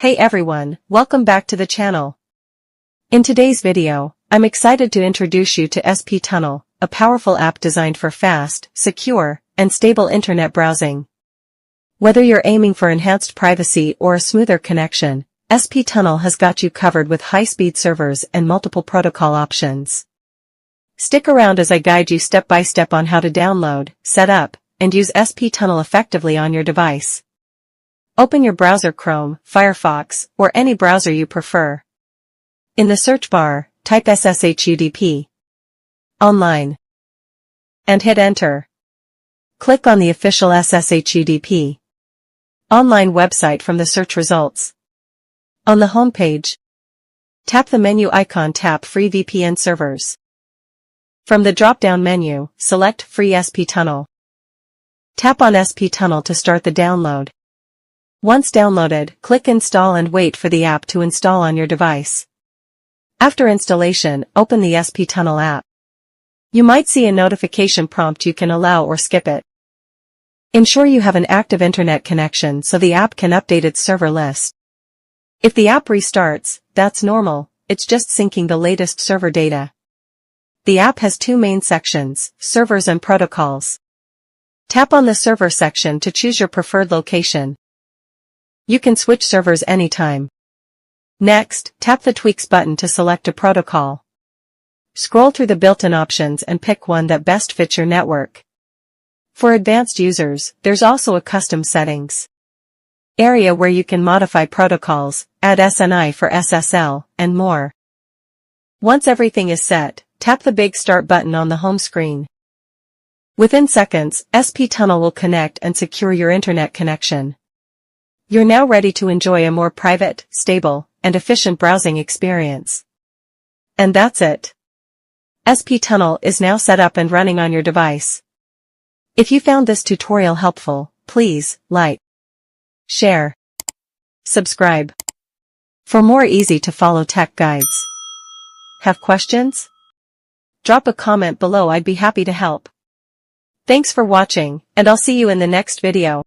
Hey everyone, welcome back to the channel. In today's video, I'm excited to introduce you to SP Tunnel, a powerful app designed for fast, secure, and stable internet browsing. Whether you're aiming for enhanced privacy or a smoother connection, SP Tunnel has got you covered with high-speed servers and multiple protocol options. Stick around as I guide you step by step on how to download, set up, and use SP Tunnel effectively on your device. Open your browser Chrome, Firefox, or any browser you prefer. In the search bar, type SSHUDP online and hit enter. Click on the official SSHUDP online website from the search results. On the home page, tap the menu icon, tap Free VPN Servers. From the drop-down menu, select Free SP Tunnel. Tap on SP Tunnel to start the download. Once downloaded, click Install and wait for the app to install on your device. After installation, open the SP Tunnel app. You might see a notification prompt. You can allow or skip it. Ensure you have an active internet connection so the app can update its server list. If the app restarts, that's normal, it's just syncing the latest server data. The app has two main sections, servers and protocols. Tap on the server section to choose your preferred location. You can switch servers anytime. Next, tap the Tweaks button to select a protocol. Scroll through the built-in options and pick one that best fits your network. For advanced users, there's also a custom settings area where you can modify protocols, add SNI for SSL, and more. Once everything is set, tap the big Start button on the home screen. Within seconds, SP Tunnel will connect and secure your internet connection. You're now ready to enjoy a more private, stable, and efficient browsing experience. And that's it. SP Tunnel is now set up and running on your device. If you found this tutorial helpful, please like, share, subscribe for more easy-to-follow tech guides. Have questions? Drop a comment below. I'd be happy to help. Thanks for watching, and I'll see you in the next video.